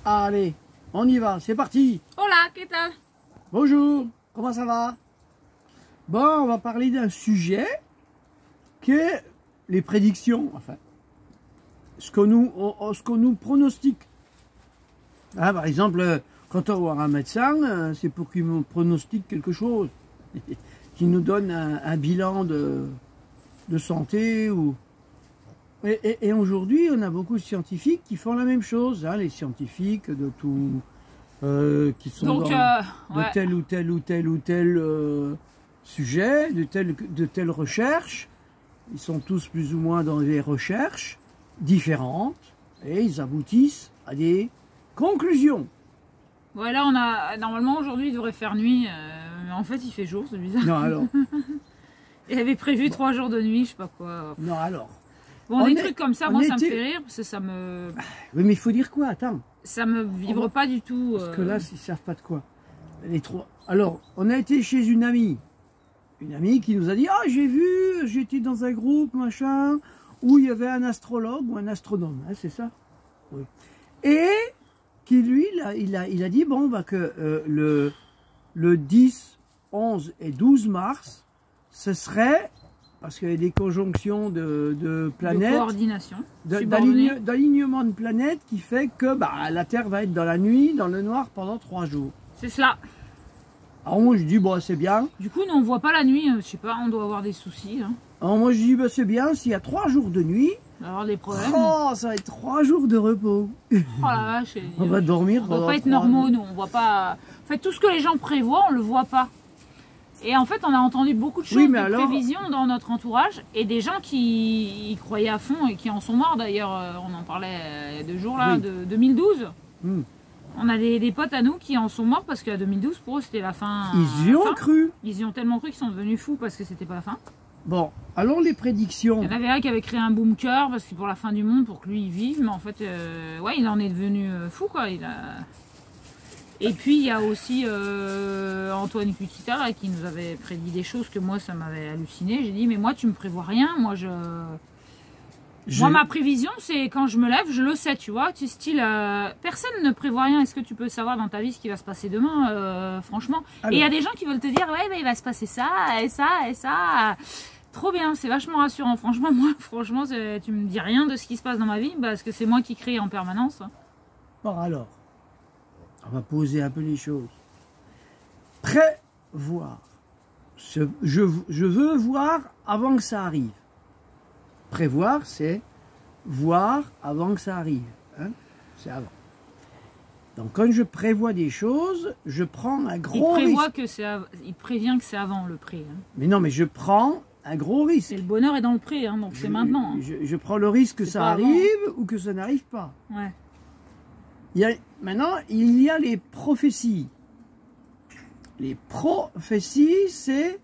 Allez, on y va, c'est parti. Hola, ¿qué tal? Bonjour, comment ça va? Bon, on va parler d'un sujet qui est les prédictions, enfin, ce qu'on nous pronostique. Ah, par exemple, quand on va voir un médecin, c'est pour qu'il nous pronostique quelque chose, qu'il nous donne un bilan de santé. Et aujourd'hui, on a beaucoup de scientifiques qui font la même chose, hein, les scientifiques de tout, qui sont Donc, de tel ou tel sujet, de telle recherche. Ils sont tous plus ou moins dans des recherches différentes et ils aboutissent à des conclusions. Voilà, on a normalement aujourd'hui il devrait faire nuit, mais en fait il fait jour, c'est bizarre. Non alors. Il avait prévu 3 jours de nuit, je sais pas quoi. Non alors. Bon, des trucs comme ça, moi ça me fait rire parce que ça me. Oui, mais il faut dire quoi? Attends. Ça me vibre pas du tout. Parce que là, ils savent pas de quoi. Les trois. Alors, on a été chez une amie qui nous a dit, ah j'ai vu, j'étais dans un groupe machin où il y avait un astrologue ou un astronome, hein, c'est ça? Oui. Et qui lui, il a dit bon bah que le 10, 11 et 12 mars, ce serait parce qu'il y a des conjonctions de planètes, de coordination, d'alignement de planètes qui fait que bah, la Terre va être dans la nuit, dans le noir pendant 3 jours. C'est cela. Alors moi je dis bon c'est bien. Du coup nous on voit pas la nuit, je sais pas, on doit avoir des soucis. Hein. Alors moi je dis bah, c'est bien s'il y a 3 jours de nuit. On va avoir des problèmes. Oh ça va être 3 jours de repos. Oh la vache. On va dormir. On doit pas être normaux nous, on voit pas. En fait tout ce que les gens prévoient on le voit pas. Et en fait, on a entendu beaucoup de choses, de prévisions dans notre entourage et des gens qui y croyaient à fond et qui en sont morts. D'ailleurs, on en parlait il y a 2 jours là, de 2012. On a des potes à nous qui en sont morts parce qu'à 2012, pour eux, c'était la fin. Ils y ont cru. Ils y ont tellement cru qu'ils sont devenus fous parce que c'était pas la fin. Bon, alors les prédictions. Il y en avait un qui avait créé un bunker parce que pour la fin du monde, pour que lui il vive, mais en fait, ouais, il en est devenu fou quoi. Et puis il y a aussi Antoine Kutita là, qui nous avait prédit des choses que moi ça m'avait halluciné. J'ai dit mais moi tu me prévois rien, moi moi ma prévision c'est quand je me lève je le sais tu vois, tu style personne ne prévoit rien. Est-ce que tu peux savoir dans ta vie ce qui va se passer demain franchement. Alors. Et il y a des gens qui veulent te dire ouais mais il va se passer ça et ça et ça. Trop bien, c'est vachement rassurant. Franchement moi tu me dis rien de ce qui se passe dans ma vie parce que c'est moi qui crée en permanence. Bon alors. On va poser un peu les choses. Prévoir. Je veux voir avant que ça arrive. Prévoir, c'est voir avant que ça arrive. Hein? C'est avant. Donc quand je prévois des choses, je prends un gros risque. Il prévient que c'est avant le pré. Hein. Mais non, mais je prends un gros risque. Et le bonheur est dans le pré, hein, donc c'est maintenant. Hein. Je prends le risque que ça arrive ou que ça n'arrive pas. Ouais. Maintenant, il y a les prophéties. Les prophéties, c'est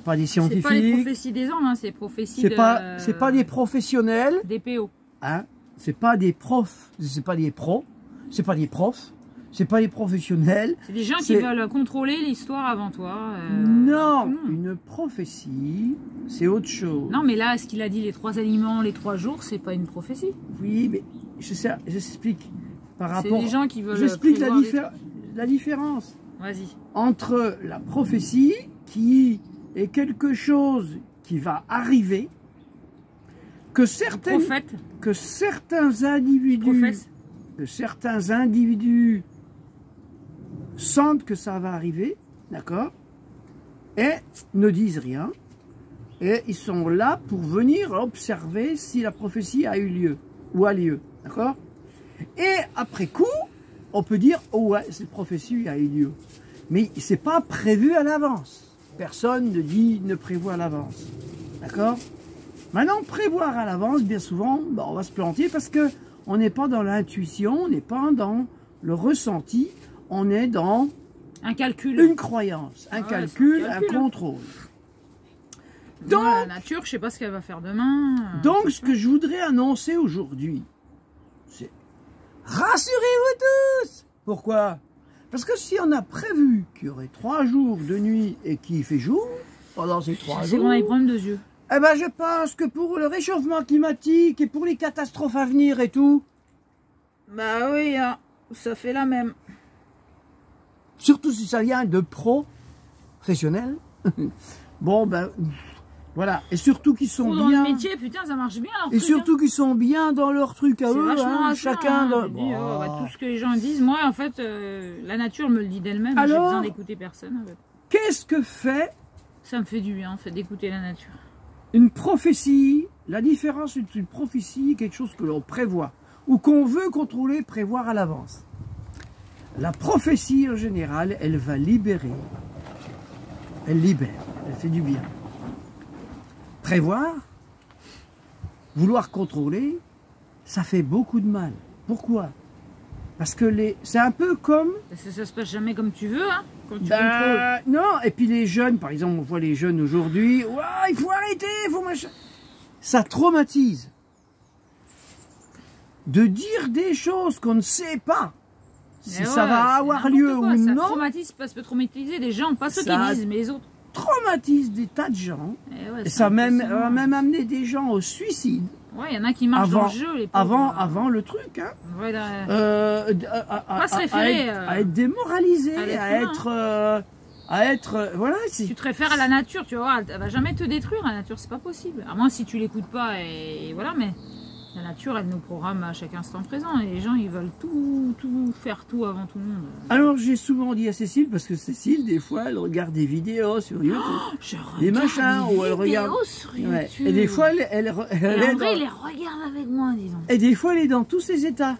pas des scientifiques. C'est pas les prophéties des hommes, hein, c'est prophéties c'est pas des professionnels. Des PO. Hein, c'est pas des profs, c'est pas des pros, c'est pas des profs, c'est pas des professionnels. C'est des gens qui veulent contrôler l'histoire avant toi. Non, une prophétie, c'est autre chose. Non, mais là, ce qu'il a dit, les 3 aliments, les 3 jours, c'est pas une prophétie. Oui, mais j'explique par rapport. C'est des gens qui veulent. J'explique la différence. Vas-y. Entre la prophétie, qui est quelque chose qui va arriver, que certains individus sentent que ça va arriver, d'accord, et ne disent rien, et ils sont là pour venir observer si la prophétie a eu lieu ou a lieu, d'accord. Et après coup, on peut dire oh ouais, cette prophétie a eu lieu, mais c'est pas prévu à l'avance. Personne ne prévoit à l'avance, d'accord. Maintenant, prévoir à l'avance, bien souvent, ben, on va se planter parce que on n'est pas dans l'intuition, on n'est pas dans le ressenti, on est dans un calcul, une croyance, un calcul, un contrôle. Donc, la nature, je sais pas ce qu'elle va faire demain. Donc, ce que je voudrais annoncer aujourd'hui, c'est rassurez-vous tous. Pourquoi? Parce que si on a prévu qu'il y aurait 3 jours de nuit et qu'il fait jour pendant ces 3 jours, c'est qu'on a des problèmes de yeux. Eh ben, je pense que pour le réchauffement climatique et pour les catastrophes à venir et tout, Bah oui, hein, ça fait la même. Surtout si ça vient de professionnels. Bon, ben, voilà. Et surtout qu'ils sont Dans bien... le métier, putain, ça marche bien. Et surtout qu'ils sont bien dans leur truc à c'est eux, vachement hein, rassurant, chacun hein. dans... Je dis, tout ce que les gens disent, moi, en fait, la nature me le dit d'elle-même. J'ai Alors, besoin d'écouter personne, en fait. qu'est-ce que fait Ça me fait du bien, en fait, d'écouter la nature. une prophétie? La différence entre une prophétie et quelque chose que l'on prévoit, ou qu'on veut contrôler, prévoir à l'avance. La prophétie, en général, elle va libérer. Elle libère, elle fait du bien. Prévoir, vouloir contrôler, ça fait beaucoup de mal. Pourquoi? Parce que c'est un peu comme... Ça se passe jamais comme tu veux, hein, quand tu contrôles. Non, et puis les jeunes, par exemple, on voit les jeunes aujourd'hui, ouais, il faut arrêter, il faut machin. Ça traumatise. De dire des choses qu'on ne sait pas si ça va avoir lieu ou ça non. Ça peut traumatiser des gens, pas ceux qui disent, mais les autres. Traumatise des tas de gens. Et ça va même amener des gens au suicide. Ouais, il y en a qui marchent dans le jeu, les pauvres. Avant le truc, hein. Ouais, à être démoralisé, à être voilà. Tu te réfères à la nature, tu vois, elle va jamais te détruire, la nature, c'est pas possible. À moins si tu l'écoutes pas, et voilà, mais la nature, elle nous programme à chaque instant présent, et les gens, ils veulent faire tout avant tout le monde. Alors, j'ai souvent dit à Cécile, parce que Cécile, des fois, elle regarde des vidéos sur YouTube, des machins, où elle regarde... sur YouTube. Ouais. Et des fois, elle en vrai, elle les regarde avec moi, disons. Et des fois, elle est dans tous ses états.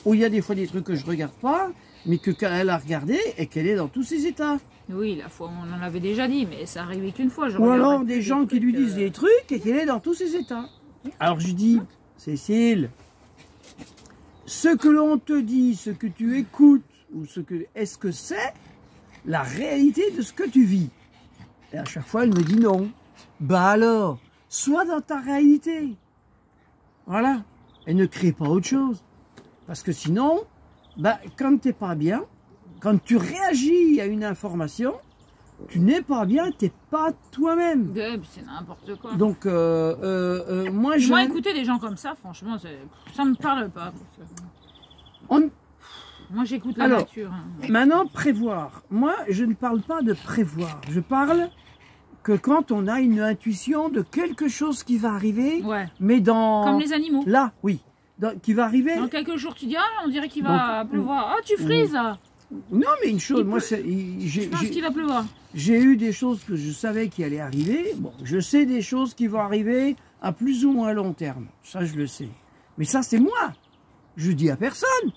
Où il y a des fois des trucs que je regarde pas, mais qu'elle a regardé et qu'elle est dans tous ses états. Oui, la fois, on en avait déjà dit, mais ça arrivait qu'une fois. Ou alors des gens qui lui disent des trucs et qu'elle est dans tous ses états. Alors je dis, Cécile, ce que l'on te dit, ce que tu écoutes, ou est-ce que c'est la réalité de ce que tu vis? Et à chaque fois, elle me dit non. Bah alors, sois dans ta réalité. Voilà. Et ne crée pas autre chose. Parce que sinon, bah, quand tu n'es pas bien, quand tu réagis à une information, tu n'es pas bien, tu n'es pas toi-même. C'est n'importe quoi. Donc, moi, écouter des gens comme ça, franchement, ça me parle pas. Moi, j'écoute la nature. Hein. Maintenant, prévoir. Moi, je ne parle pas de prévoir. Je parle que quand on a une intuition de quelque chose qui va arriver, mais dans... Comme les animaux. Là, oui. Qui va arriver... Dans quelques jours, tu dis, on dirait qu'il va pleuvoir. Ah, tu frises, là. Non, mais une chose, moi, je pense qu'il va pleuvoir. J'ai eu des choses que je savais qui allaient arriver. Bon, je sais des choses qui vont arriver à plus ou moins long terme. Ça, je le sais. Mais ça, c'est moi. Je dis à personne.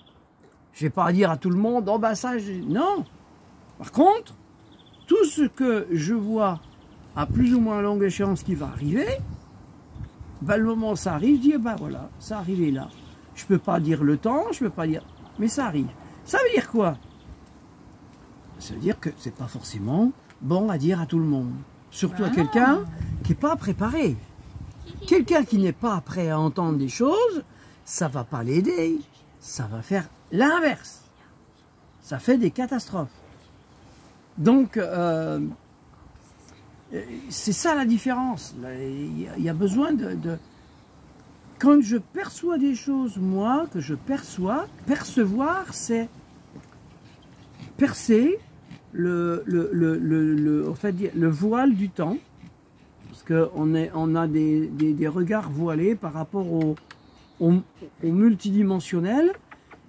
Je vais pas dire à tout le monde, oh bah ça, non. Par contre, tout ce que je vois à plus ou moins longue échéance qui va arriver, bah, le moment où ça arrive, je dis, bah voilà, ça arrivait là. Je peux pas dire le temps, je peux pas dire, mais ça arrive. Ça veut dire quoi? Ça veut dire que c'est pas forcément bon à dire à tout le monde. Surtout à quelqu'un qui n'est pas préparé. Quelqu'un qui n'est pas prêt à entendre des choses, ça va pas l'aider. Ça va faire l'inverse. Ça fait des catastrophes. Donc, c'est ça la différence. Il y a besoin de... Quand je perçois des choses, moi, que je perçois, percevoir, c'est percer le voile du temps, parce qu'on a des regards voilés par rapport au multidimensionnel,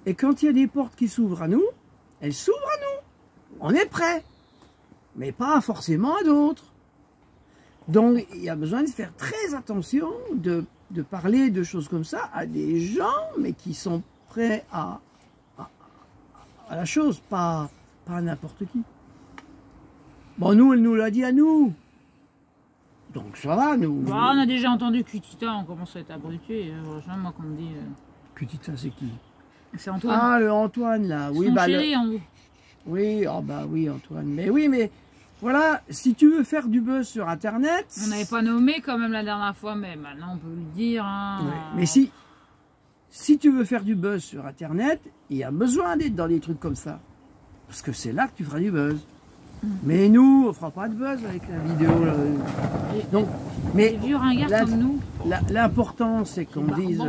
et quand il y a des portes qui s'ouvrent à nous, elles s'ouvrent à nous. On est prêt, mais pas forcément à d'autres. Donc, il y a besoin de faire très attention, de parler de choses comme ça à des gens, mais qui sont prêts à la chose, pas à n'importe qui. Bon, nous, elle nous l'a dit à nous. Donc ça va, nous. Bah, on a déjà entendu Kutita, on commence à être abruté. Franchement, moi, qu'on me dit... Kutita, c'est qui? C'est Antoine. Ah, le Antoine, là. Oui, son chéri, en haut. Oui, oh, bah oui, Antoine. Mais oui, mais... Voilà, si tu veux faire du buzz sur Internet... On n'avait pas nommé quand même la dernière fois, mais maintenant on peut le dire. Hein. Ouais, mais si tu veux faire du buzz sur Internet, il y a besoin d'être dans des trucs comme ça. Parce que c'est là que tu feras du buzz. Mais nous, on ne fera pas de buzz avec la vidéo. Là. Donc, mais les vieux ringards comme nous. L'important, c'est qu'on dise...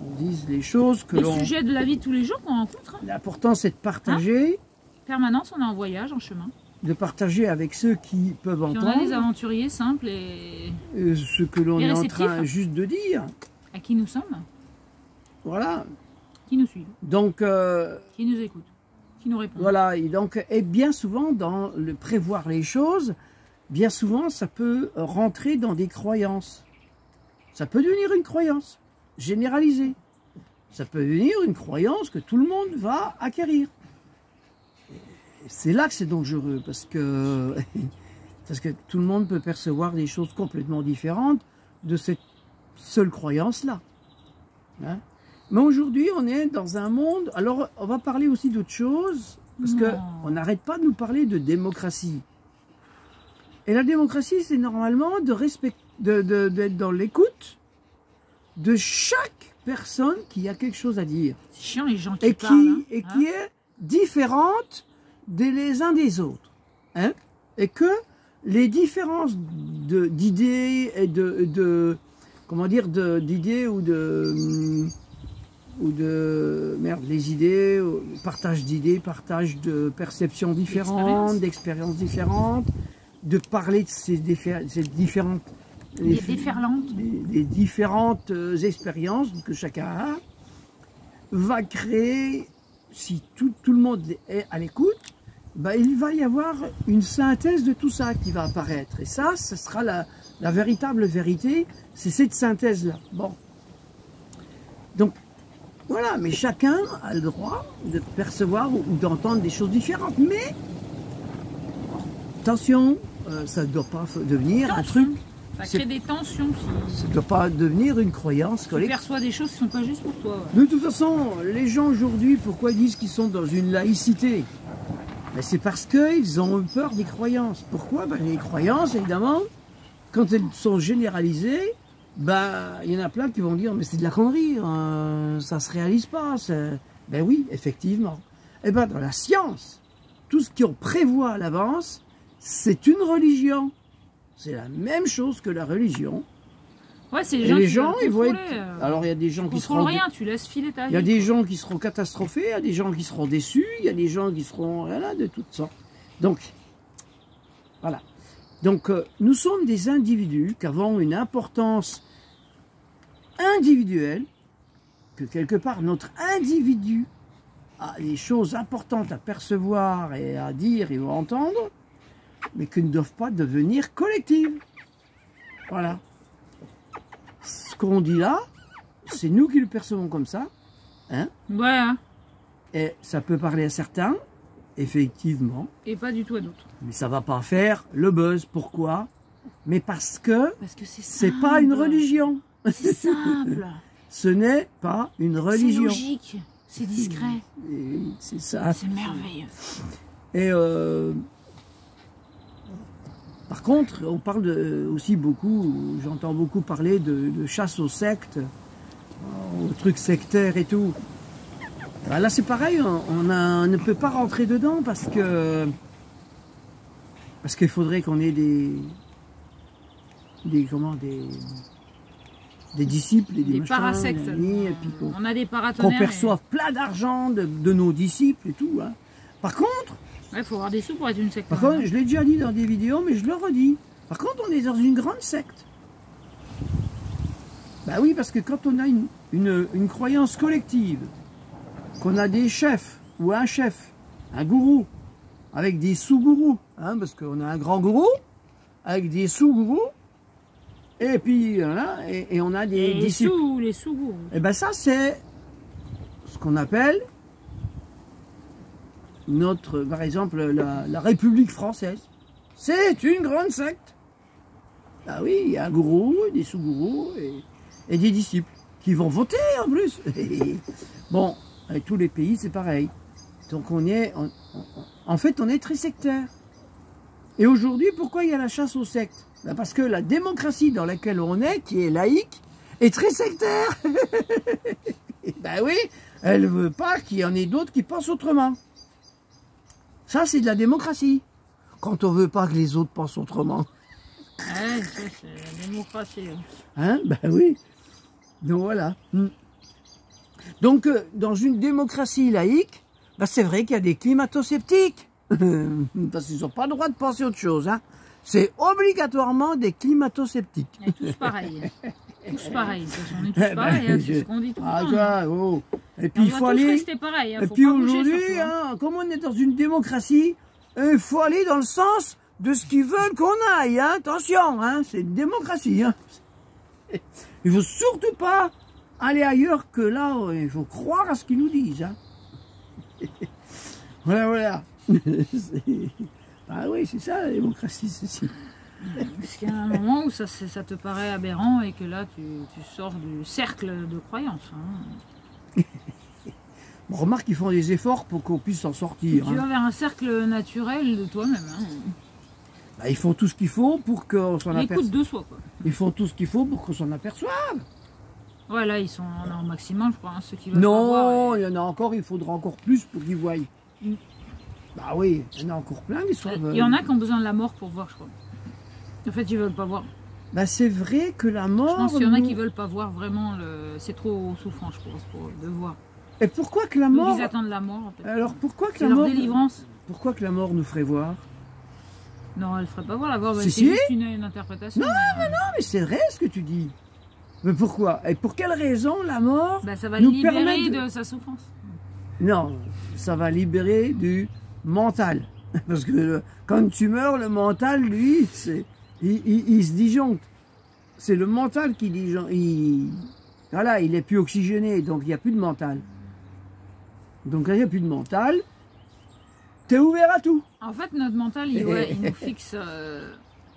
on dise les choses que Les l'on... sujets de la vie de tous les jours qu'on rencontre. Hein. L'important, c'est de partager, Permanence, on est en voyage, en chemin. de partager avec ceux qui peuvent Puis on a des entendre aventuriers simples et ce que l'on et est en réceptifs. train juste de dire. à qui nous sommes, Voilà. qui nous suivent, Donc, qui nous écoutent, qui nous répondent. voilà. Et bien souvent, dans le prévoir les choses, bien souvent, ça peut rentrer dans des croyances. Ça peut devenir une croyance généralisée. Ça peut devenir une croyance que tout le monde va acquérir. C'est là que c'est dangereux, parce que tout le monde peut percevoir des choses complètement différentes de cette seule croyance-là. Hein? Mais aujourd'hui, on est dans un monde... Alors, on va parler aussi d'autre chose, parce qu'on n'arrête pas de nous parler de démocratie. Et la démocratie, c'est normalement d'être dans l'écoute de chaque personne qui a quelque chose à dire. C'est chiant les gens qui parlent. Qui est différente les uns des autres. Hein? Et que les différences d'idées et comment dire, d'idées ou de merde, les idées, partage d'idées, partage de perceptions différentes, d'expériences différentes, de parler de ces différentes des différentes expériences que chacun a, va créer, si tout le monde est à l'écoute, ben, il va y avoir une synthèse de tout ça qui va apparaître. Et ça, ce sera la véritable vérité, c'est cette synthèse-là. Bon. Donc, voilà, mais chacun a le droit de percevoir ou d'entendre des choses différentes. Mais, attention, ça ne doit pas devenir un truc... Ça crée des tensions. Ça ne doit pas devenir une croyance collective. Tu perçois des choses qui ne sont pas justes pour toi. Ouais. De toute façon, les gens aujourd'hui, pourquoi ils disent qu'ils sont dans une laïcité? Ben, c'est parce qu'ils ont peur des croyances. Pourquoi? Ben, les croyances, évidemment, quand elles sont généralisées, ben, il y en a plein qui vont dire mais c'est de la connerie, ça ne se réalise pas. Ben oui, effectivement. Et ben, dans la science, tout ce qu'on prévoit à l'avance, c'est une religion. C'est la même chose que la religion. Ouais, c'est les gens ils vont être... Alors il y a des gens qui seront... rien, tu laisses filer ta vie. Il y a des gens qui seront catastrophés, il y a des gens qui seront déçus, il y a des gens qui seront... Voilà, de toutes sortes. Donc, voilà. Donc, nous sommes des individus qui avons une importance individuelle, que quelque part notre individu a des choses importantes à percevoir et à dire et à entendre, mais qui ne doivent pas devenir collectives. Voilà. Ce qu'on dit là, c'est nous qui le percevons comme ça. Hein? Ouais. Et ça peut parler à certains, effectivement. Et pas du tout à d'autres. Mais ça ne va pas faire le buzz. Pourquoi? Mais parce que c'est pas une religion. C'est simple. Ce n'est pas une religion. C'est logique. C'est discret. C'est ça. C'est merveilleux. Et par contre, on parle aussi beaucoup, j'entends beaucoup parler de chasse aux sectes, aux trucs sectaires et tout. Ben là, c'est pareil, on ne peut pas rentrer dedans parce qu'il faudrait qu'on ait des disciples et des machins, parasectes. Et puis on a des paratonnerres. Qu'on perçoive plein d'argent de nos disciples et tout. Hein. Par contre, il faut avoir des sous pour être une secte. Par contre, je l'ai déjà dit dans des vidéos, mais je le redis. Par contre, on est dans une grande secte. Ben oui, parce que quand on a une croyance collective, qu'on a des chefs, ou un chef, un gourou, avec des sous-gourous, hein, parce qu'on a un grand gourou, avec des sous-gourous, et puis, voilà, et on a des disciples. Les sous-gourous. Et ben ça, c'est ce qu'on appelle... par exemple, la République française, c'est une grande secte. Ah oui, il y a un gourou, des sous-gourous et des disciples qui vont voter en plus. Bon, avec tous les pays, c'est pareil. Donc en fait, on est très sectaire. Et aujourd'hui, pourquoi il y a la chasse aux sectes? Ben parce que la démocratie dans laquelle on est, qui est laïque, est très sectaire. Ben oui, elle ne veut pas qu'il y en ait d'autres qui pensent autrement. Ça, c'est de la démocratie. Quand on veut pas que les autres pensent autrement. Ouais, ça, c'est la démocratie. Hein? Ben oui. Donc voilà. Donc, dans une démocratie laïque, bah, c'est vrai qu'il y a des climato-sceptiques. Parce qu'ils n'ont pas le droit de penser autre chose. Hein. C'est obligatoirement des climato-sceptiques. Et tous pareils. Tous pareils. On est tous pareils, hein, c'est ce qu'on dit tout le temps. Ça, oh. Et puis, on il doit faut tous aller... rester pareil. Hein, Et faut puis pas bouger, aujourd'hui, surtout, hein. hein, comme on est dans une démocratie, il faut aller dans le sens de ce qu'ils veulent qu'on aille. Hein. Attention, hein, c'est une démocratie. Hein. Il ne faut surtout pas aller ailleurs que là, il faut croire à ce qu'ils nous disent. Hein. Voilà. Ah oui, c'est ça la démocratie, ceci. Parce qu'il y a un moment où ça te paraît aberrant et que là, tu sors du cercle de croyance. Hein. Bon, remarque qu'ils font des efforts pour qu'on puisse s'en sortir. Tu vas vers un cercle naturel de toi-même. Hein. Bah, ils font tout ce qu'il faut pour qu'on s'en aperçoive. L'écoute de soi, quoi. Ils font tout ce qu'il faut pour qu'on s'en aperçoive. Ouais, là, ils sont en maximum, je crois, hein, ceux qui veulent Non, pas voir, il y en a encore, il faudra encore plus pour qu'ils voient. Bah oui, il y en a encore plein qui sont... Il y en a qui ont besoin de la mort pour voir, je crois. En fait, ils veulent pas voir. Bah c'est vrai que la mort... Je pense qu'il y en a qui veulent pas voir vraiment, c'est trop souffrant, je pense, de voir. Et pourquoi que la mort... Ils attendent la mort, en fait. Alors pourquoi que C'est la leur mort... délivrance. Pourquoi que la mort nous ferait voir? Non, elle ferait pas voir la mort, Si, c'est si. juste une interprétation. Non, mais c'est vrai ce que tu dis. Mais pourquoi? Et pour quelle raison la mort Bah, ça va nous libérer permet de sa souffrance. Non, ça va libérer du mental. Parce que quand tu meurs, le mental, lui, il se disjoncte. C'est le mental qui disjoncte. Voilà, il est plus oxygéné, donc il n'y a plus de mental. Donc quand il n'y a plus de mental, tu es ouvert à tout. En fait, notre mental, il nous fixe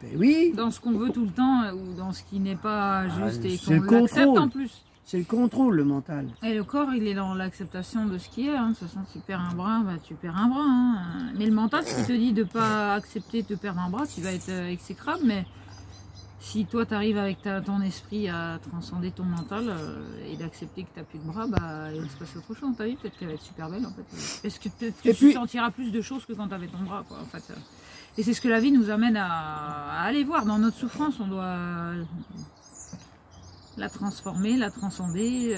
Ben oui, dans ce qu'on veut tout le temps ou dans ce qui n'est pas juste et c'est qu'on le l'accepte contrôle. en plus. c'est le contrôle, le mental. Et le corps, il est dans l'acceptation de ce qui est. Hein. De toute façon, tu perds un bras, bah, tu perds un bras. Hein. Mais le mental, si te dit de ne pas accepter de perdre un bras, tu vas être exécrable. Mais si toi, tu arrives avec ton esprit à transcender ton mental et d'accepter que tu n'as plus de bras, bah, il va se passer autre chose dans ta vie. Peut-être qu'elle va être super belle, en fait. Parce que peut-être que tu sentiras plus de choses que quand tu avais ton bras, quoi, en fait. Et c'est ce que la vie nous amène à aller voir. Dans notre souffrance, on doit la transformer, la transcender,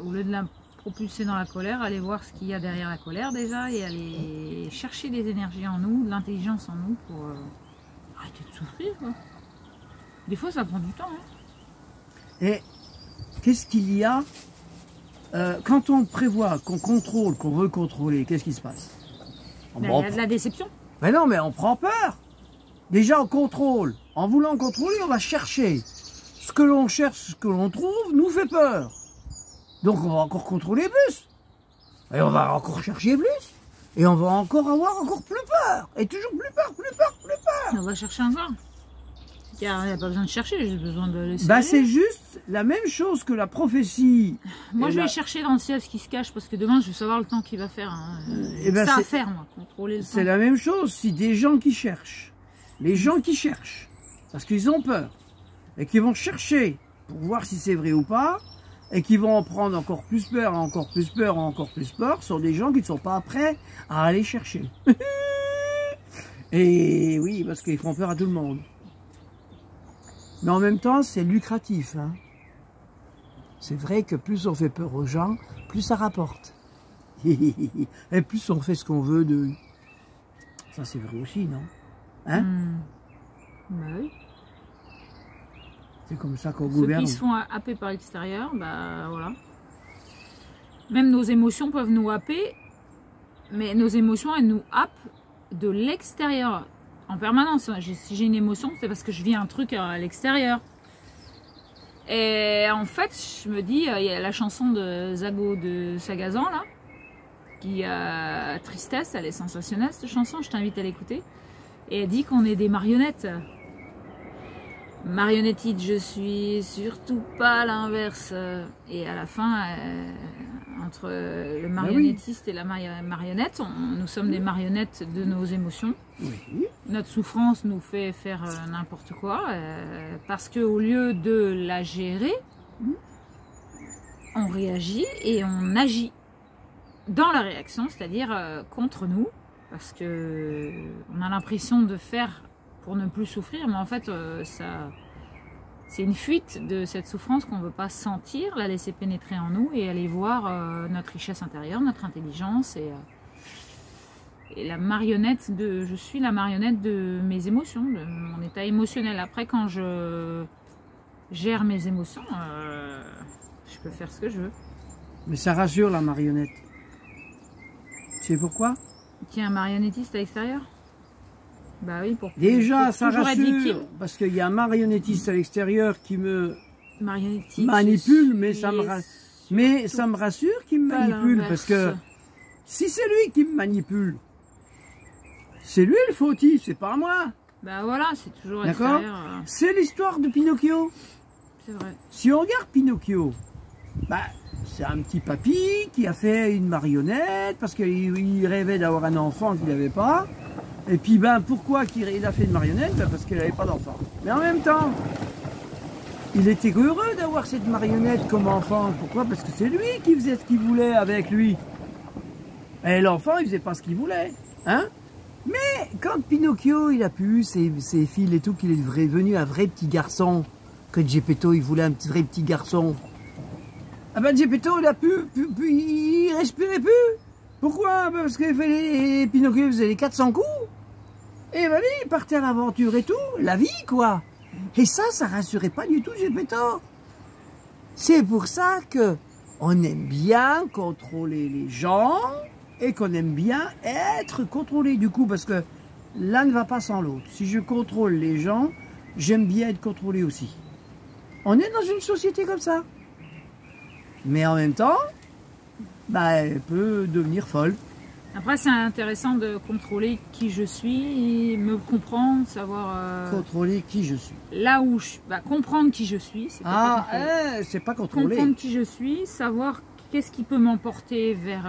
au lieu de la propulser dans la colère, aller voir ce qu'il y a derrière la colère déjà et aller chercher des énergies en nous, de l'intelligence en nous pour arrêter de souffrir, quoi. Des fois ça prend du temps. Hein. Et qu'est-ce qu'il y a quand on prévoit, qu'on contrôle, qu'on veut contrôler, qu'est-ce qui se passe? Il y a de la déception. Mais non, mais on prend peur. Déjà on contrôle. En voulant contrôler, on va chercher. Ce que l'on cherche, ce que l'on trouve, nous fait peur. Donc on va encore contrôler plus. Et on va encore chercher plus. Et on va encore avoir encore plus peur. Et toujours plus peur, plus peur, plus peur. On va chercher encore. Il n'y a pas besoin de chercher, j'ai juste besoin de laisser. Bah c'est juste la même chose que la prophétie. Moi je vais chercher dans le ciel ce qui se cache parce que demain je vais savoir le temps qu'il va faire. Hein. Ben, ça à faire, moi, contrôler le temps. C'est la même chose si des gens qui cherchent. Les gens qui cherchent. Parce qu'ils ont peur. Et qui vont chercher pour voir si c'est vrai ou pas, et qui vont en prendre encore plus peur, encore plus peur, encore plus peur, sont des gens qui ne sont pas prêts à aller chercher. Et oui, parce qu'ils font peur à tout le monde. Mais en même temps, c'est lucratif. Hein. C'est vrai que plus on fait peur aux gens, plus ça rapporte. Et plus on fait ce qu'on veut d'eux. Ça, c'est vrai aussi, non? Hein? Bah oui. C'est comme ça qu'on Ceux gouverne. qui se font happer par l'extérieur, bah voilà. Même nos émotions peuvent nous happer, mais nos émotions, elles nous happent de l'extérieur en permanence. Si j'ai une émotion, c'est parce que je vis un truc à l'extérieur. Et en fait, je me dis, il y a la chanson de Zago de Sagazan, là, qui a Tristesse, elle est sensationnelle cette chanson, je t'invite à l'écouter. Et elle dit qu'on est des marionnettes. Marionnettite, je suis surtout pas l'inverse. Et à la fin, entre le marionnettiste et la marionnette, nous sommes des marionnettes de nos émotions. Oui. Notre souffrance nous fait faire n'importe quoi, parce qu'au lieu de la gérer, on réagit et on agit dans la réaction, c'est-à-dire contre nous, parce qu'on a l'impression de faire pour ne plus souffrir, mais en fait, c'est une fuite de cette souffrance qu'on ne veut pas sentir, la laisser pénétrer en nous et aller voir notre richesse intérieure, notre intelligence et la marionnette de... Je suis la marionnette de mes émotions, de mon état émotionnel. Après, quand je gère mes émotions, je peux faire ce que je veux. Mais ça rassure la marionnette. Tu sais pourquoi? Qu'il y a un marionnettiste à l'extérieur? Bah oui, pour déjà, pour ça toujours être victime. rassure, parce qu'il y a un marionnettiste à l'extérieur qui me Marionnettiste, manipule, mais je ça me, suis mais ça me rassure qu'il me pas manipule, l'inverse. parce que si c'est lui qui me manipule, c'est lui le fautif, c'est pas moi. Bah voilà, c'est toujours D'accord. extérieur. C'est l'histoire de Pinocchio. C'est vrai. Si on regarde Pinocchio, bah, c'est un petit papy qui a fait une marionnette parce qu'il rêvait d'avoir un enfant qu'il n'avait pas. Et puis, ben, pourquoi il a fait une marionnette? Ben, parce qu'il n'avait pas d'enfant. Mais en même temps, il était heureux d'avoir cette marionnette comme enfant. Pourquoi? Parce que c'est lui qui faisait ce qu'il voulait avec lui. Et l'enfant, il faisait pas ce qu'il voulait. Hein? Mais quand Pinocchio, il a pu ses fils et tout, qu'il est devenu un vrai petit garçon, que Geppetto, il voulait un vrai petit garçon. Ah ben Geppetto, il a il respirait plus. Pourquoi? Parce que Pinocchio faisait les 400 coups. Et ben il partait à l'aventure et tout, la vie quoi. Et ça rassurait pas du tout Geppetto. C'est pour ça que on aime bien contrôler les gens et qu'on aime bien être contrôlé du coup, parce que l'un ne va pas sans l'autre. Si je contrôle les gens, j'aime bien être contrôlé aussi. On est dans une société comme ça. Mais en même temps, bah, elle peut devenir folle. Après, c'est intéressant de contrôler qui je suis, me comprendre, savoir... Contrôler qui je suis. Là où je... Bah, comprendre qui je suis, c'est Ah, c'est pas contrôler. comprendre qui je suis, savoir qu'est-ce qui peut m'emporter vers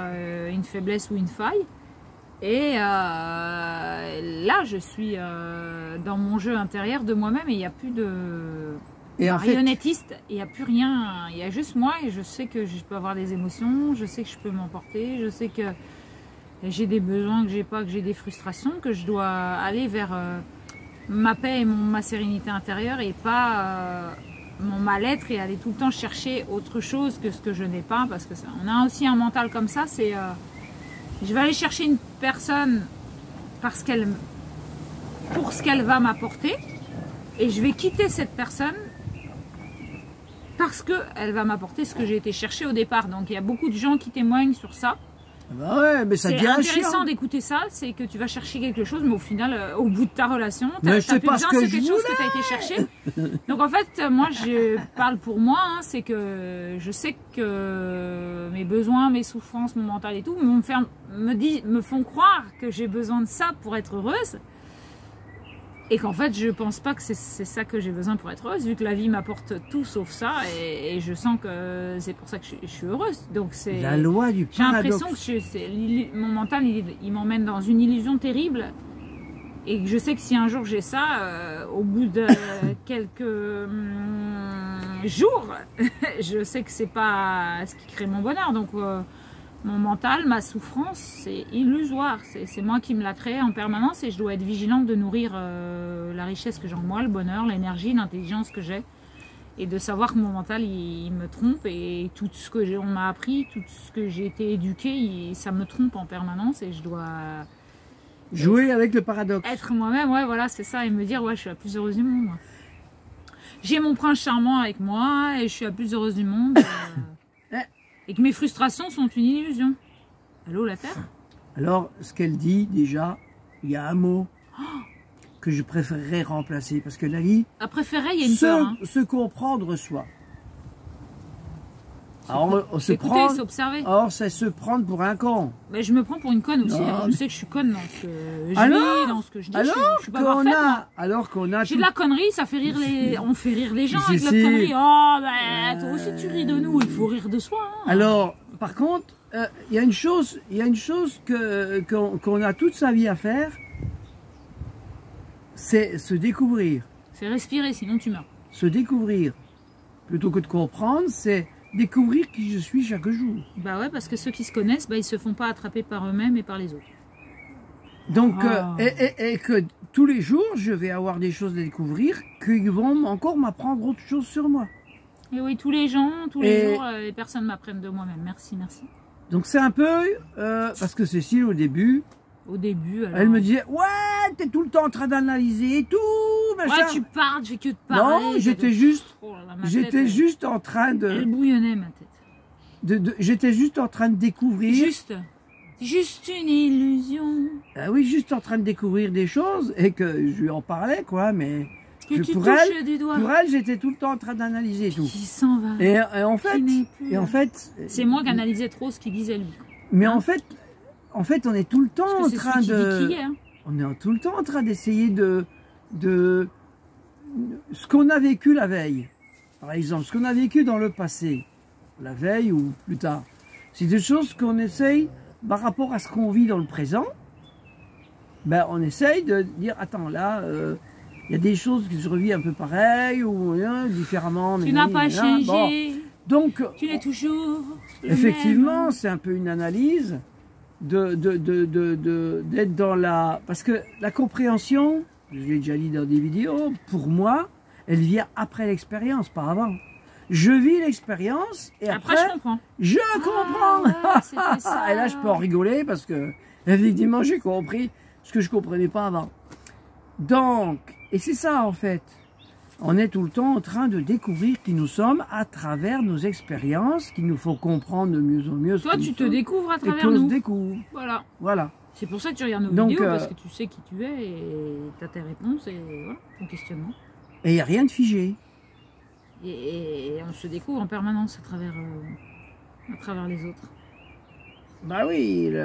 une faiblesse ou une faille. Et là, je suis dans mon jeu intérieur de moi-même et il n'y a plus de... Et en fait, marionnettiste, il n'y a plus rien, il y a juste moi et je sais que je peux avoir des émotions, je sais que je peux m'emporter, je sais que j'ai des besoins que j'ai pas, que j'ai des frustrations, que je dois aller vers ma paix et ma sérénité intérieure et pas mon mal-être et aller tout le temps chercher autre chose que ce que je n'ai pas, parce que on a aussi un mental comme ça, c'est je vais aller chercher une personne pour ce qu'elle va m'apporter et je vais quitter cette personne parce qu'elle va m'apporter ce que j'ai été chercher au départ. Donc il y a beaucoup de gens qui témoignent sur ça. bah ouais, mais ça C'est devient intéressant chiant. d'écouter ça, c'est que tu vas chercher quelque chose, mais au final, au bout de ta relation, tu Mais n'as c'est plus pas besoin, ce que c'est je quelque chose que tu as été chercher. Donc en fait, moi je parle pour moi, hein, c'est que je sais que mes besoins, mes souffrances, mon mental et tout me font croire que j'ai besoin de ça pour être heureuse. Et qu'en fait, je pense pas que c'est ça que j'ai besoin pour être heureuse, vu que la vie m'apporte tout sauf ça, et je sens que c'est pour ça que je suis heureuse. Donc c'est La loi du j'ai l'impression paradoxe. que mon mental, il m'emmène dans une illusion terrible, et que je sais que si un jour j'ai ça, au bout de quelques jours, je sais que c'est pas ce qui crée mon bonheur. Donc mon mental, ma souffrance, c'est illusoire. C'est moi qui me la crée en permanence et je dois être vigilante de nourrir la richesse que j'ai en moi, le bonheur, l'énergie, l'intelligence que j'ai. Et de savoir que mon mental, il me trompe et tout ce que on m'a appris, tout ce que j'ai été éduquée, ça me trompe en permanence et je dois... Jouer avec le paradoxe. Être moi-même, ouais, voilà, c'est ça. Et me dire, ouais, je suis la plus heureuse du monde. Moi. J'ai mon prince charmant avec moi et je suis la plus heureuse du monde. Et que mes frustrations sont une illusion. Allô, la Terre? Alors, ce qu'elle dit, déjà, il y a un mot que je préférerais remplacer. Parce que Lali, À préférer, il y a une peur. Hein. se comprendre soi. Alors, on se Écouter, prend. c'est observer. Or, c'est se prendre pour un con. Mais je me prends pour une conne aussi. Non, Hein. Je mais- sais que je suis conne dans ce que je Alors vis, dans ce que je dis. Alors Je suis pas parfaite. Moi. alors qu'on a J'ai tout- de la connerie, ça fait rire les... On fait rire les gens Si, avec si. notre connerie. Oh, ben, toi aussi tu ris de nous, il faut rire de soi. Hein. Alors, par contre, il y a une chose qu'on a toute sa vie à faire, c'est se découvrir. C'est respirer, sinon tu meurs. Se découvrir, plutôt que de comprendre, c'est découvrir qui je suis chaque jour. Bah ouais, parce que ceux qui se connaissent, bah, ils se font pas attraper par eux-mêmes et par les autres. Donc, Ah. et que tous les jours, je vais avoir des choses à découvrir qui vont encore m'apprendre autre chose sur moi. Et oui, tous les jours, les personnes m'apprennent de moi-même. Merci, merci. Donc c'est un peu, parce que Cécile au début, Au début, alors... elle me disait, ouais, t'es tout le temps en train d'analyser et tout, machin. Ouais, tu parles, je fais que de parler. Non, j'étais juste, Oh là là, ma tête, juste en train elle de, bouillonnait, ma tête. j'étais juste en train de découvrir. Juste une illusion. Ah oui, juste en train de découvrir des choses et que je lui en parlais, quoi, mais Que tu pour touches du doigt. pour elle, j'étais tout le temps en train d'analyser tout. Qui s'en va. Et en fait, Qui n'est plus là. c'est moi qui analysais trop ce qu'il disait lui. Mais Hein? en fait, on est tout le temps Parce que en train c'est celui de, qui dit qui est, hein. on est tout le temps en train d'essayer de ce qu'on a vécu la veille. Par exemple, ce qu'on a vécu dans le passé, la veille ou plus tard, c'est des choses qu'on essaye par rapport à ce qu'on vit dans le présent. Ben, on essaye de dire, attends, là, il y a des choses que je revis un peu pareil ou différemment. Tu n'as pas changé. Bon. Donc, Tu es toujours le effectivement, même. c'est un peu une analyse d'être dans la... Parce que la compréhension, je l'ai déjà dit dans des vidéos, pour moi, elle vient après l'expérience, pas avant. Je vis l'expérience et après, je comprends. je comprends. Ouais, c'était ça. Et là, je peux en rigoler parce que, effectivement, j'ai compris ce que je comprenais pas avant. Donc, et c'est ça en fait. On est tout le temps en train de découvrir qui nous sommes à travers nos expériences, qu'il nous faut comprendre de mieux en mieux. Toi, tu te découvres à et travers qu'on se nous. découvre. Voilà. Voilà. C'est pour ça que tu regardes nos Donc, vidéos, parce que tu sais qui tu es et tu as tes réponses et voilà, ton questionnement. Et il n'y a rien de figé. Et on se découvre en permanence à travers les autres. Bah oui, je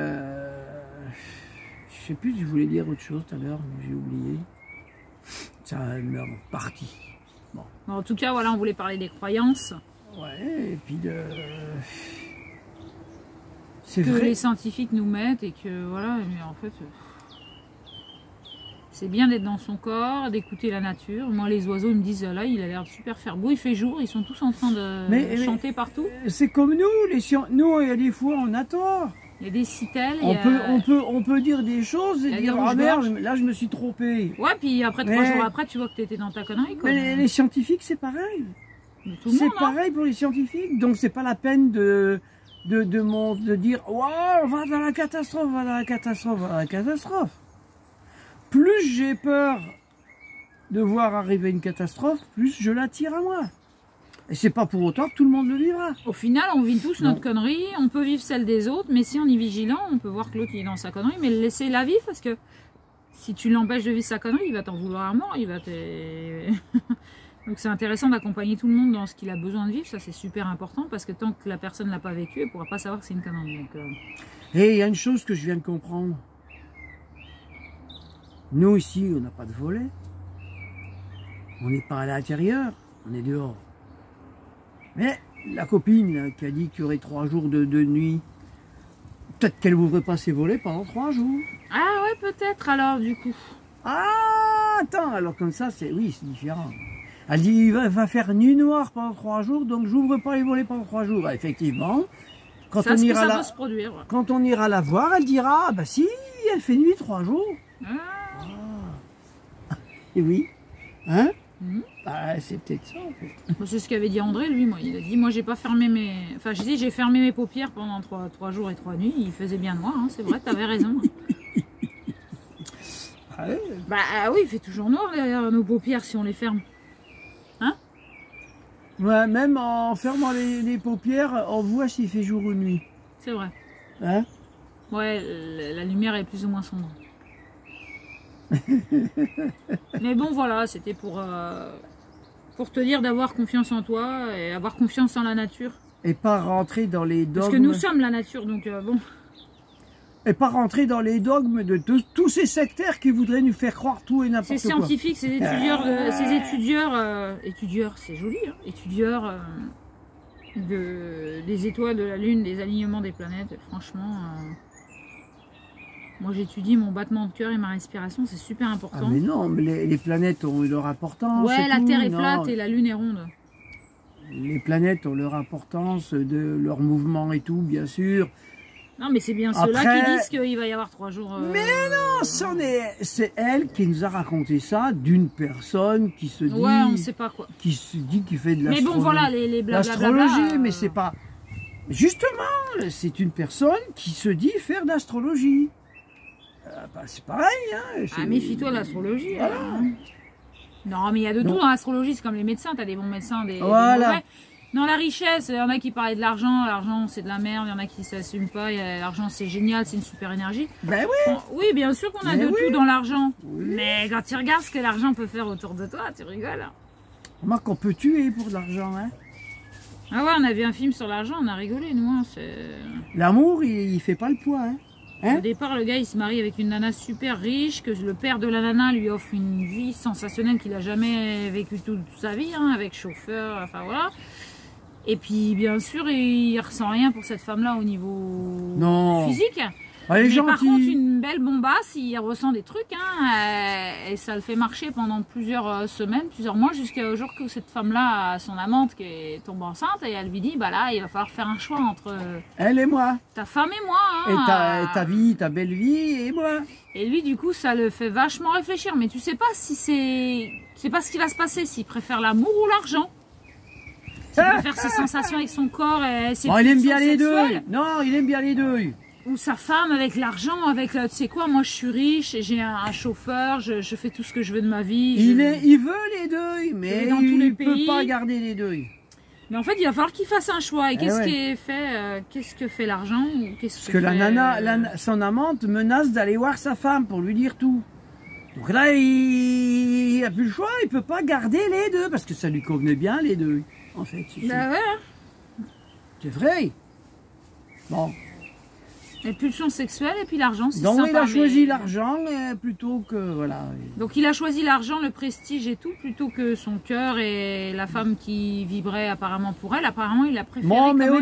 sais plus si je voulais dire autre chose tout à l'heure, mais j'ai oublié. Ça m'est parti. Bon. Bon, en tout cas, voilà, on voulait parler des croyances. Ouais, et puis de... C'est Que vrai. les scientifiques nous mettent et que voilà, mais en fait, c'est bien d'être dans son corps, d'écouter la nature. Moi, les oiseaux, ils me disent, là, il a l'air de super faire beau, il fait jour, ils sont tous en train de chanter partout. C'est comme nous, nous, il y a des fois, on a tort. Il y a des citelles. On peut dire des choses et dire, ah merde, là, je me suis trompé. Ouais, puis après, 3 jours après, tu vois que tu étais dans ta connerie. Quoi. Mais les scientifiques, c'est pareil. C'est pareil pour les scientifiques. Donc, c'est pas la peine de dire, wow, on va dans la catastrophe, on va dans la catastrophe, on va dans la catastrophe. Plus j'ai peur de voir arriver une catastrophe, plus je l'attire à moi. Et c'est pas pour autant que tout le monde le vivra. Au final, on vit tous notre connerie, on peut vivre celle des autres, mais si on est vigilant, on peut voir que l'autre est dans sa connerie, mais le laisser la vivre, parce que si tu l'empêches de vivre sa connerie, il va t'en vouloir à mort, il va te... Donc c'est intéressant d'accompagner tout le monde dans ce qu'il a besoin de vivre, ça c'est super important, parce que tant que la personne ne l'a pas vécu, elle ne pourra pas savoir que c'est une connerie. Donc, Et il y a une chose que je viens de comprendre. Nous ici, on n'a pas de volet. On n'est pas à l'intérieur, on est dehors. Mais la copine qui a dit qu'il y aurait 3 jours de nuit, peut-être qu'elle n'ouvre pas ses volets pendant 3 jours. Ah ouais, peut-être alors du coup. Ah, attends, alors comme ça, c'est différent. Elle dit, il va faire nuit noire pendant 3 jours, donc j'ouvre pas les volets pendant 3 jours. Ah, effectivement, quand on ira la voir, elle dira, ah, bah si, elle fait nuit 3 jours. Et oui, hein? Ah, c'est peut-être ça en fait. C'est ce qu'avait dit André, lui, moi. Il a dit, moi j'ai pas fermé mes... Enfin, j'ai fermé mes paupières pendant 3 jours et 3 nuits. Il faisait bien noir, hein, c'est vrai, t'avais raison. Ah ouais. Bah oui, il fait toujours noir derrière nos paupières si on les ferme. Hein? Ouais, même en fermant les paupières, on voit s'il fait jour ou nuit. C'est vrai. Hein? Ouais, la lumière est plus ou moins sombre. Mais bon, voilà, c'était pour te dire d'avoir confiance en toi et avoir confiance en la nature. Et pas rentrer dans les dogmes. Parce que nous sommes la nature, donc bon. Et pas rentrer dans les dogmes de tous ces sectaires qui voudraient nous faire croire tout et n'importe quoi. Ces scientifiques, ces étudieurs, c'est joli, hein, étudieurs des étoiles, de la lune, des alignements des planètes, franchement... Moi j'étudie mon battement de cœur et ma respiration, c'est super important. Ah mais non, mais les planètes ont leur importance. Ouais, la Terre est plate et la Lune est ronde. Les planètes ont leur importance, de leur mouvement et tout, bien sûr. Non, mais c'est bien ceux-là qui disent qu'il va y avoir 3 jours. Mais non, c'est elle qui nous a raconté ça d'une personne qui se dit. Ouais, on sait pas quoi. Qui se dit qu'il fait de l'astrologie. Mais bon, voilà, les blablabla. L'astrologie, mais c'est pas. Justement, c'est une personne qui se dit faire de l'astrologie. Bah, c'est pareil. Hein, ah, méfie-toi de l'astrologie. Voilà. Hein. Non, mais il y a de tout dans l'astrologie. C'est comme les médecins. Tu as des bons médecins, des mauvais. Dans la richesse, il y en a qui parlaient de l'argent. L'argent, c'est de la merde. Il y en a qui ne s'assument pas. L'argent, c'est génial. C'est une super énergie. Ben oui. Bon, oui, bien sûr qu'on a de tout dans l'argent. Oui. Mais quand tu regardes ce que l'argent peut faire autour de toi, tu rigoles. Remarque qu'on peut tuer pour de l'argent. Hein. Ah ouais, on a vu un film sur l'argent. On a rigolé, nous. Hein, l'amour, il fait pas le poids. Hein. Au départ, le gars, il se marie avec une nana super riche, que le père de la nana lui offre une vie sensationnelle qu'il a jamais vécue toute sa vie, hein, avec chauffeur, enfin voilà. Et puis, bien sûr, il ressent rien pour cette femme-là au niveau physique. Elle est mais gentille. Par contre, une belle bombasse, il ressent des trucs, hein, et ça le fait marcher pendant plusieurs semaines, plusieurs mois, jusqu'au jour que cette femme-là a son amante qui tombe enceinte, et elle lui dit, bah là, il va falloir faire un choix entre elle et moi. Ta femme et moi. Hein, et ta vie, ta belle vie et moi. Et lui, du coup, ça le fait vachement réfléchir. Mais tu sais pas si c'est pas ce qui va se passer, s'il préfère l'amour ou l'argent. S'il préfère ses sensations avec son corps et ses il aime bien les sexuelles. deux. Non, il aime bien les deux. Ou sa femme avec l'argent, avec, tu sais quoi, moi je suis riche, j'ai un chauffeur, je fais tout ce que je veux de ma vie. Il veut les deux, mais il ne peut pas garder les deux. Mais en fait, il va falloir qu'il fasse un choix. Et qu'est-ce qui fait, qu'est-ce que fait l'argent? Parce que la nana, son amante menace d'aller voir sa femme pour lui dire tout. Donc là, il n'a plus le choix, il ne peut pas garder les deux, parce que ça lui convenait bien les deux, en fait. Bah ouais. C'est vrai. Bon. Les pulsions sexuelles et puis l'argent, c'est donc sympa. Il a choisi l'argent plutôt que, voilà. Donc il a choisi l'argent, le prestige et tout, plutôt que son cœur et la femme qui vibrait apparemment pour elle. Apparemment, il a préféré bon, mais au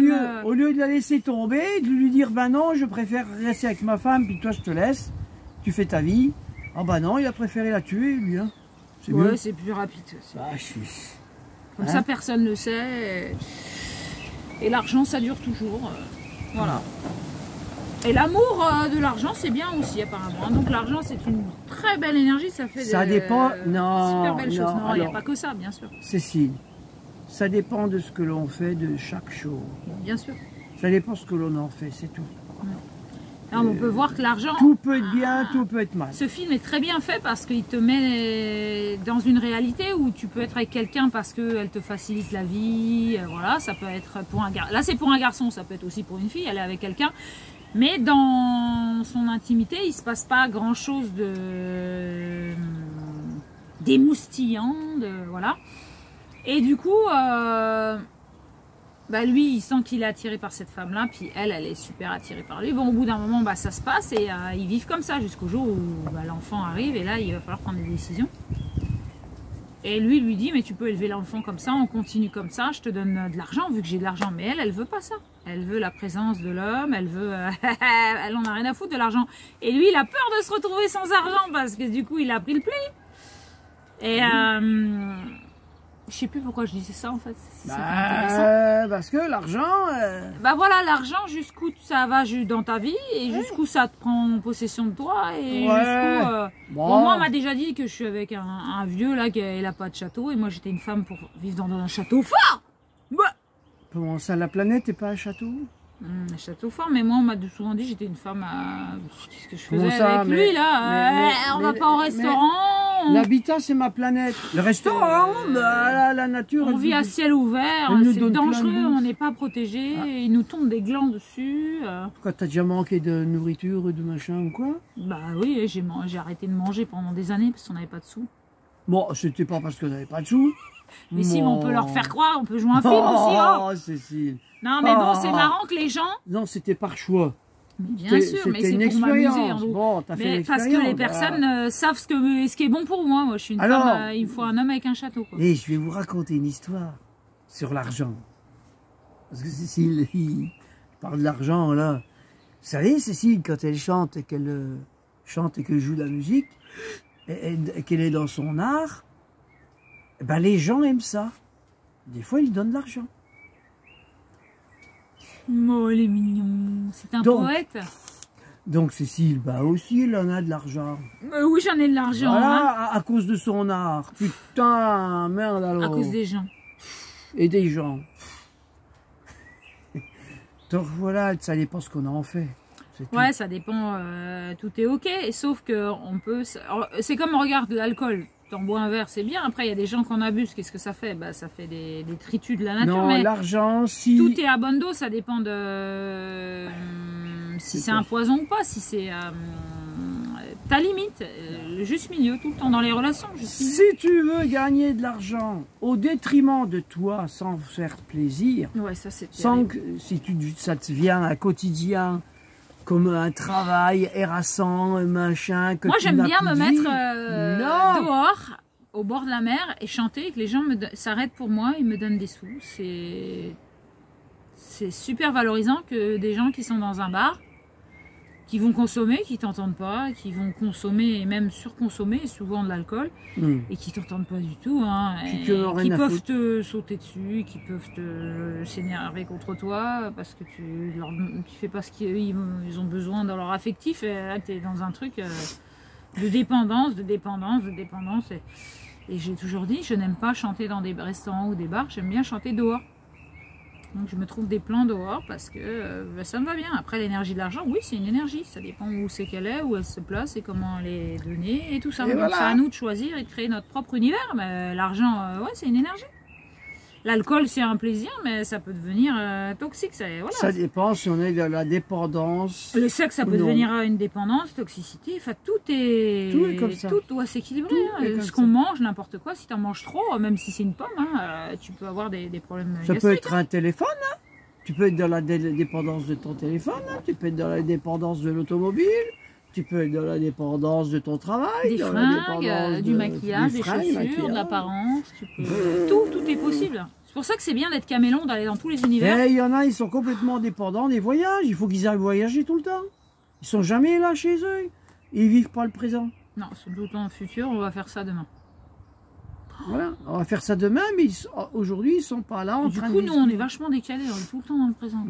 lieu de la laisser tomber, de lui dire, bah non, je préfère rester avec ma femme, puis toi je te laisse, tu fais ta vie. Ah bah non, il a préféré la tuer, lui. Hein. C'est mieux. Ouais, c'est plus rapide. Comme ça, personne ne le sait. Et l'argent, ça dure toujours. Voilà. Et l'amour de l'argent, c'est bien aussi apparemment. Donc l'argent, c'est une très belle énergie, ça fait dépend. Non, super belles choses. Non, il n'y a pas que ça, bien sûr. Cécile, ça dépend de ce que l'on fait de chaque chose. Bien sûr. Ça dépend de ce que l'on en fait, c'est tout. Non, on peut voir que l'argent... Tout peut être bien, tout peut être mal. Ce film est très bien fait parce qu'il te met dans une réalité où tu peux être avec quelqu'un parce qu'elle te facilite la vie. Voilà, ça peut être pour un garçon. Là, c'est pour un garçon, ça peut être aussi pour une fille, elle est avec quelqu'un. Mais dans son intimité, il ne se passe pas grand-chose d'émoustillant, voilà. Et du coup, bah lui, il sent qu'il est attiré par cette femme-là, puis elle est super attirée par lui. Bon, au bout d'un moment, bah, ça se passe et ils vivent comme ça jusqu'au jour où bah, l'enfant arrive et là, il va falloir prendre des décisions. Et lui dit, mais tu peux élever l'enfant comme ça, on continue comme ça, je te donne de l'argent vu que j'ai de l'argent. Mais elle veut pas ça. Elle veut la présence de l'homme, elle veut... elle en a rien à foutre de l'argent. Et lui, il a peur de se retrouver sans argent parce que du coup, il a pris le pli. Et je sais plus pourquoi je disais ça en fait. Parce que l'argent... Bah voilà, l'argent, jusqu'où ça va dans ta vie et jusqu'où ça te prend possession de toi. Et jusqu'où... Bon, moi, on m'a déjà dit que je suis avec un vieux là qui n'a pas de château et moi j'étais une femme pour vivre dans un château fort. Bah. Comment ça, la planète n'est pas un château? Un château fort, mais moi on m'a souvent dit que j'étais une femme à... Qu'est-ce que je faisais avec lui là? On va pas au restaurant. L'habitat c'est ma planète. Le restaurant, la nature. On vit à ciel ouvert, c'est dangereux, on n'est pas protégé, il nous tombe des glands dessus. Pourquoi t'as déjà manqué de nourriture ou de machin ou quoi? Bah oui, j'ai arrêté de manger pendant des années parce qu'on n'avait pas de sous. Bon, c'était pas parce qu'on n'avait pas de sous. Mais si, on peut leur faire croire, on peut jouer un film aussi. Oh, Cécile. Non, mais bon, c'est marrant que les gens... Non, c'était par choix. Mais bien sûr, mais c'est pour m'amuser. Bon, t'as fait parce que les personnes savent ce qui est bon pour moi. Moi, je suis une femme, il faut un homme avec un château. Quoi. Et je vais vous raconter une histoire sur l'argent. Parce que Cécile, il parle de l'argent, là. Vous savez, Cécile, quand elle chante et qu'elle joue de la musique, et qu'elle est dans son art, ben les gens aiment ça. Des fois, ils donnent de l'argent. Oh, elle est mignonne. C'est un Donc, poète. Donc Cécile, bah aussi, elle en a de l'argent. Oui, j'en ai de l'argent. Hein. Voilà, à cause de son art. Putain, merde alors. À cause des gens. Et des gens. Donc voilà, ça dépend ce qu'on en fait. Ouais, ça dépend. Tout est ok, sauf que on peut. C'est comme regarde l'alcool. T'en bois un verre, c'est bien. Après, il y a des gens qui en abusent. Qu'est-ce que ça fait? Bah, ça fait des tritus de la nature. Non, mais l'argent, si. tout est à bonne dose. Ça dépend de si c'est un poison ou pas. Si c'est ta limite, le juste milieu, tout le temps dans les relations. Si tu veux gagner de l'argent au détriment de toi, sans faire plaisir, ouais, ça c'est sans que si ça te vient un quotidien comme un travail harassant, machin. Que moi, tu j'aime n'as bien plus me de mettre vie. dehors, au bord de la mer, et chanter, et que les gens s'arrêtent pour moi, ils me donnent des sous. C'est super valorisant que des gens qui sont dans un bar, qui vont consommer, qui t'entendent pas, qui vont consommer et même surconsommer, souvent de l'alcool, et qui t'entendent pas du tout, hein, qui peuvent te sauter dessus, qui peuvent s'énerver contre toi parce que tu fais pas ce qu'ils ont besoin dans leur affectif, et là tu es dans un truc de dépendance. Et j'ai toujours dit, je n'aime pas chanter dans des restaurants ou des bars, j'aime bien chanter dehors. Donc je me trouve des plans dehors parce que ça me va bien. Après, l'énergie de l'argent, oui, c'est une énergie. Ça dépend où c'est qu'elle est, où elle se place et comment elle est donnée et tout ça. Donc voilà. C'est à nous de choisir et de créer notre propre univers. Mais l'argent, ouais, c'est une énergie. L'alcool, c'est un plaisir, mais ça peut devenir toxique. Voilà. Ça dépend si on est dans la dépendance. Le sexe, ça peut devenir une dépendance, toxicité. Enfin, tout est comme ça. Tout doit s'équilibrer. Ce qu'on mange, n'importe quoi, si tu en manges trop, même si c'est une pomme, hein, tu peux avoir des problèmes gastriques. Ça peut être un téléphone. Hein. Tu peux être dans la dépendance de ton téléphone. Hein. Tu peux être dans la dépendance de l'automobile. Tu peux être dans la dépendance de ton travail. Des fringues, du maquillage, des chaussures, de l'apparence. Tout est possible. C'est pour ça que c'est bien d'être caméléon, d'aller dans tous les univers. Et il y en a, ils sont complètement dépendants des voyages. Il faut qu'ils aillent voyager tout le temps. Ils sont jamais là chez eux. Ils vivent pas le présent. Non, c'est tout le temps le futur. On va faire ça demain. Voilà, on va faire ça demain, mais aujourd'hui, ils sont pas là. Du coup, nous, on est vachement décalés. On est tout le temps dans le présent.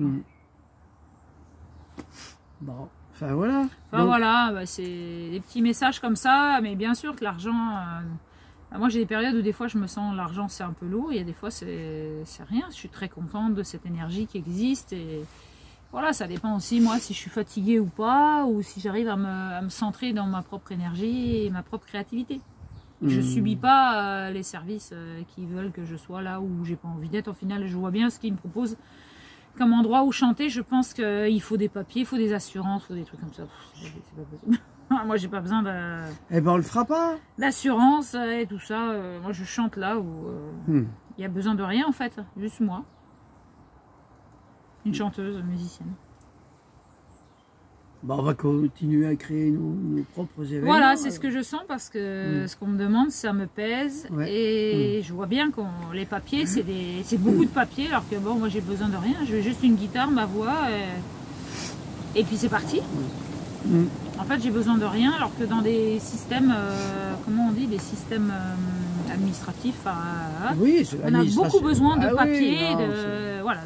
Bon. Enfin voilà. Enfin, voilà, bah, c'est des petits messages comme ça, mais bien sûr que l'argent. Moi j'ai des périodes où des fois je me sens l'argent c'est un peu lourd, il y a des fois c'est rien. Je suis très contente de cette énergie qui existe et voilà, ça dépend aussi moi si je suis fatiguée ou pas, ou si j'arrive à me centrer dans ma propre énergie et ma propre créativité. Je subis pas les services qui veulent que je sois là où j'ai pas envie d'être. Au final, je vois bien ce qu'ils me proposent comme endroit où chanter. Je pense qu'il faut des papiers, il faut des assurances, il faut des trucs comme ça. C'est pas possible. Moi, j'ai pas besoin de. Eh ben, on le fera pas. D'assurance et tout ça. Moi, je chante là où il y a besoin de rien en fait, juste moi. Une chanteuse, musicienne. Bah, on va continuer à créer nos propres événements. Voilà, c'est ce que je sens parce que ce qu'on me demande, ça me pèse. Ouais. Et je vois bien que les papiers, c'est beaucoup de papiers. Alors que bon, moi j'ai besoin de rien. Je veux juste une guitare, ma voix. Et puis c'est parti. En fait, j'ai besoin de rien. Alors que dans des systèmes, comment on dit, des systèmes administratifs, oui, on a beaucoup besoin de papiers. Oui, voilà,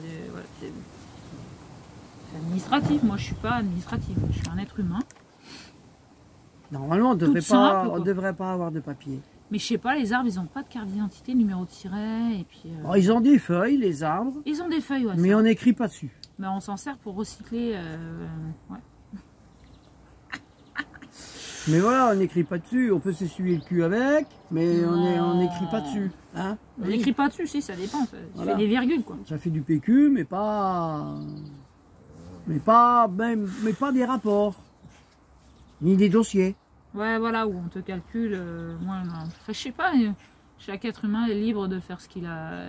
administratif, moi je suis pas administrative, je suis un être humain. Normalement on devrait pas avoir de papier. Mais je sais pas, les arbres ils ont pas de carte d'identité, numéro de siret et puis. Oh, ils ont des feuilles, les arbres. Ils ont des feuilles, ouais. Mais on n'écrit pas dessus. Mais on s'en sert pour recycler. Ouais. Mais voilà, on n'écrit pas dessus. On peut s'essuyer le cul avec, mais on n'écrit pas dessus. Hein, on n'écrit pas dessus, si ça dépend. Ça fait des virgules quoi. Ça fait du PQ, mais pas. Mais pas des rapports, ni des dossiers. Ouais, voilà, où on te calcule. Enfin, je sais pas, chaque être humain est libre de faire ce qu'il a.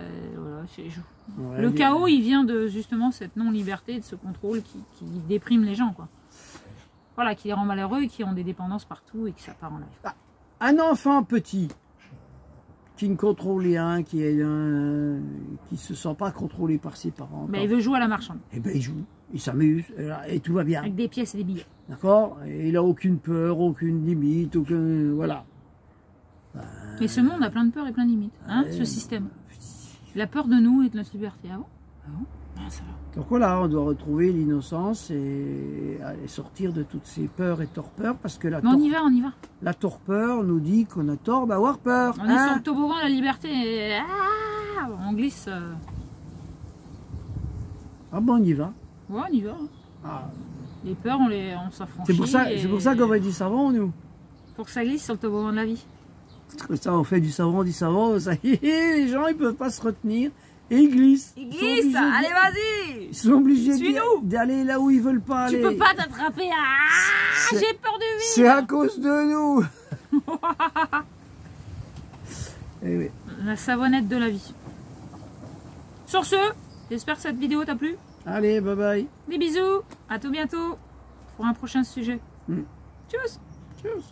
Voilà, le chaos, il vient de justement cette non-liberté, de ce contrôle qui déprime les gens, quoi. Voilà, qui les rend malheureux et qui ont des dépendances partout et que ça part en live. Un enfant petit qui ne contrôle rien, qui se sent pas contrôlé par ses parents. Mais il veut jouer à la marchande. Eh ben il joue, il s'amuse et tout va bien. Avec des pièces et des billets. D'accord. Il a aucune peur, aucune limite, voilà. Mais ce monde a plein de peurs et plein de limites, hein, ce système. La peur de nous et de notre liberté. Ah bon ? Ah, ça va. Donc voilà, on doit retrouver l'innocence et sortir de toutes ces peurs et torpeurs parce que Mais on y va, on y va. la torpeur nous dit qu'on a tort d'avoir peur. On est sur le toboggan de la liberté et on glisse. Ah bon, on y va. Ouais, on y va. Ah. Les peurs, on s'affranchit. C'est pour ça qu'on va du savon, nous. Pour que ça glisse sur le toboggan de la vie. Comme ça, on fait du savon, ça y est, les gens, ils peuvent pas se retenir et ils glissent. Ils glissent, allez, vas-y. Ils sont obligés Suis-nous. d'aller là où ils veulent pas aller. Tu peux pas t'attraper. Ah, j'ai peur du vide. C'est à cause de nous. Eh oui. La savonnette de la vie. Sur ce, j'espère que cette vidéo t'a plu. Allez, bye bye. Des bisous, à tout bientôt pour un prochain sujet. Mm. Tchuss. Tchuss.